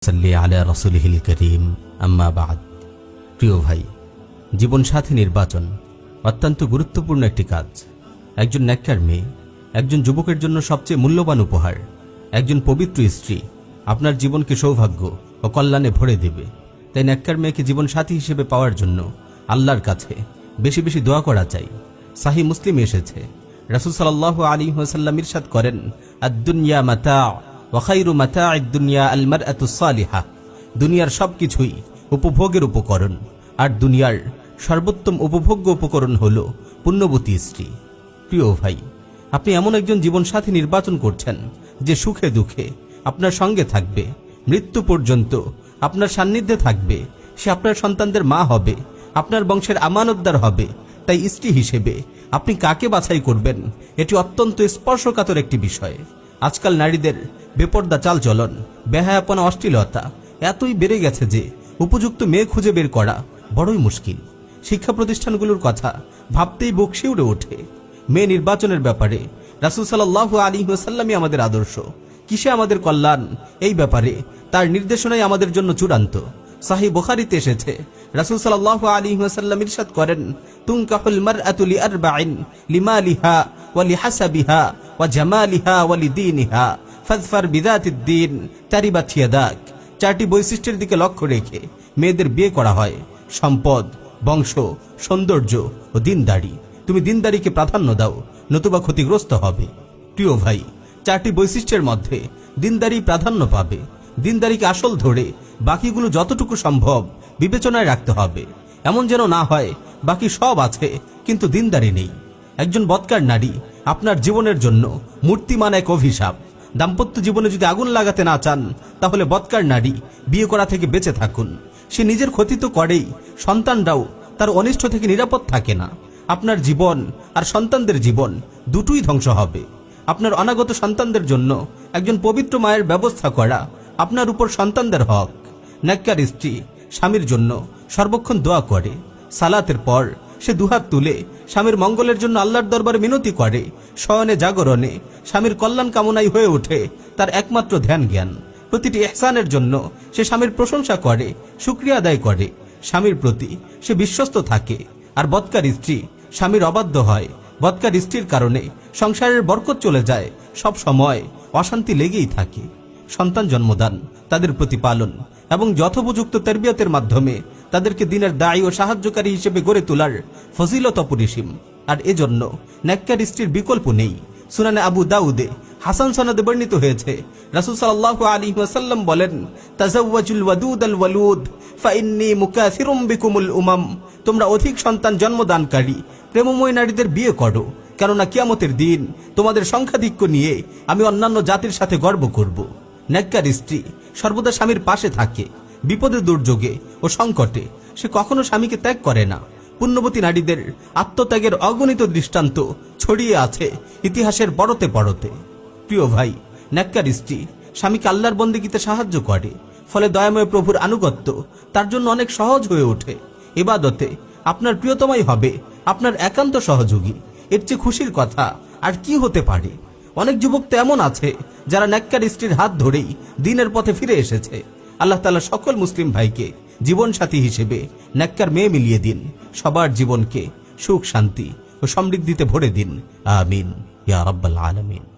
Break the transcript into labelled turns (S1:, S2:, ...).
S1: সাল্লি আলা রাসূলিহিল কারীম আম্মা বা'দ। প্রিয় ভাই, জীবনসাথী নির্বাচন অত্যন্ত গুরুত্বপূর্ণ একটি কাজ। একজন নেককার মেয়ে একজন যুবকের জন্য সবচেয়ে মূল্যবান উপহার। একজন পবিত্র স্ত্রী আপনার জীবনকে সৌভাগ্য ও কল্যাণে ভরে দেবে। তাই নেককার মেয়েকে জীবনসাথী হিসেবে পাওয়ার জন্য আল্লাহর কাছে বেশি বেশি দোয়া করা চাই। সাহিহ মুসলিমে এসেছে, রাসূল সাল্লাল্লাহু আলাইহি ওয়াসাল্লাম ইরশাদ করেন, আদ-দুনিয়া মাতা' ওয়া খায়রু মাতা'আদ দুনিয়া আল মারআতুস সালিহা। দুনিয়ার সবকিছুই উপভোগের উপকরণ, আর দুনিয়ার সর্বোত্তম উপভোগ্য উপকরণ হলো পুণ্যবতী স্ত্রী। প্রিয় ভাই, আপনি এমন একজন জীবনসাথী নির্বাচন করছেন যে সুখে দুঃখে আপনার সঙ্গে থাকবে, মৃত্যু পর্যন্ত আপনার সান্নিধ্যে থাকবে। সে আপনার সন্তানদের মা হবে, আপনার বংশের আমানতদার হবে। তাই স্ত্রী হিসেবে আপনি কাকে বাছাই করবেন, এটি অত্যন্ত স্পর্শকাতর একটি বিষয়। আজকাল নারীদের বেপর্দা চালচলন, বেহায়াপনা, অশ্লীলতা এতই বেড়ে গেছে যে উপযুক্ত মেয়ে খুঁজে বের করা বড়ই মুশকিল। শিক্ষা প্রতিষ্ঠানগুলোর কথা ভাবতেই বুক শিউরে ওঠে। মেয়ে নির্বাচনের ব্যাপারে রাসূল সাল্লাল্লাহু আলাইহি ওয়াসাল্লামই আমাদের আদর্শ। কিসে আমাদের কল্যাণ, এই ব্যাপারে তার নির্দেশনাই আমাদের জন্য চূড়ান্ত। সাহিহ বুখারীতে এসেছে, রাসূল সাল্লাল্লাহু আলাইহি ওয়াসাল্লাম ইরশাদ করেন, তুনকাহুল মারআতু লিআরবাইন লিমালিহা ওয়া লিহাসাবিহা ওয়া জামালিহা ওয়া লিদীনিহা ফাযফার বিযাতিদ দ্বীন তারিবাত ইয়াদাক। চারটি বৈশিষ্ট্যের দিকে লক্ষ্য রেখে মেয়েদের বিয়ে করা হয়: সম্পদ, বংশ, সৌন্দর্য ও দিনদারি। তুমি দিনদারিকে প্রাধান্য দাও, নতুবা ক্ষতিগ্রস্ত হবে। প্রিয় ভাই, চারটি বৈশিষ্ট্যের মধ্যে দিনদারি প্রাধান্য পাবে। দিনদারিকে আসল ধরে বাকিগুলো যতটুকু সম্ভব বিবেচনায় রাখতে হবে। এমন যেন না হয় বাকি সব আছে কিন্তু দিনদারি নেই। একজন বদকার নারী আপনার জীবনের জন্য মূর্তিমান এক অভিশাপ। দাম্পত্য জীবনে যদি আগুন লাগাতে না চান, তাহলে বদকার নারী বিয়ে করা থেকে বেঁচে থাকুন। সে নিজের ক্ষতি তো করেই, সন্তানরাও তার অনিষ্ট থেকে নিরাপদ থাকে না। আপনার জীবন আর সন্তানদের জীবন দুটোই ধ্বংস হবে। আপনার অনাগত সন্তানদের জন্য একজন পবিত্র মায়ের ব্যবস্থা করা আপনার উপর সন্তানদের হক। নেককার স্ত্রী স্বামীর জন্য সর্বক্ষণ দোয়া করে। সালাতের পর সে দুহাত তুলে স্বামীর মঙ্গলের জন্য আল্লাহর দরবারে মিনতি করে। শয়নে জাগরণে স্বামীর কল্যাণ কামনাই হয়ে ওঠে তার একমাত্র ধ্যান জ্ঞান। প্রতিটি ইহসানের জন্য সে স্বামীর প্রশংসা করে, শুকরিয়া আদায় করে। স্বামীর প্রতি সে বিশ্বস্ত থাকে। আর বদকার স্ত্রী স্বামীর অবাধ্য হয়। বদকার স্ত্রীর কারণে সংসারের বরকত চলে যায়, সব সময় অশান্তি লেগেই থাকে। সন্তান জন্মদান, তাদের প্রতিপালন এবং যথোপযুক্ত তারবিয়াতের মাধ্যমে তাদেরকে দিনের দায়ী ও সাহায্যকারী হিসেবে গড়ে তোলার ফজিলত অপরিসীম। আর এজন্য নেককার স্ত্রীর বিকল্প নেই। সুনানে আবু দাউদে হাসান সনদে বর্ণিত হয়েছে, রাসূল সাল্লাল্লাহু আলাইহি ওয়াসাল্লাম বলেন, তাযাওয়াজুল ওয়াদুদাল ওয়ালুদ ফাইন্নী মুকাসিরুম বিকুমুল উমাম। তোমরা অধিক সন্তান জন্মদানকারী প্রেমময় নারীদের বিয়ে করো, কেননা কিয়ামতের দিন তোমাদের সংখ্যাধিক্য নিয়ে আমি অন্যান্য জাতির সাথে গর্ব করব। নেককার স্ত্রী সর্বদা স্বামীর পাশে থাকে। বিপদে, দুর্যোগে ও সংকটে সে কখনো স্বামীকে ত্যাগ করে না। পুণ্যবতী নারীদের আত্মত্যাগের অগণিত দৃষ্টান্ত ছড়িয়ে আছে ইতিহাসের পরতে পরতে। প্রিয় ভাই, নেককার স্ত্রী স্বামীকে আল্লাহর বন্দেগীতে সাহায্য করে। ফলে দয়াময় প্রভুর আনুগত্য তার জন্য অনেক সহজ হয়ে ওঠে। ইবাদতে আপনার প্রিয়তমাই হবে আপনার একান্ত সহযোগী। এর চেয়ে খুশির কথা আর কি হতে পারে? অনেক যুবক তো এমন আছে যারা নেককার স্ত্রীর হাত ধরেই দিনের পথে ফিরে এসেছে। আল্লাহ তাআলা সকল মুসলিম ভাইকে জীবন সাথী হিসেবে নেককার মেয়ে মিলিয়ে দিন। সবার জীবনকে সুখ, শান্তি ও সমৃদ্ধিতে ভরে দিন। আমিন ইয়া রাব্বাল আলামিন।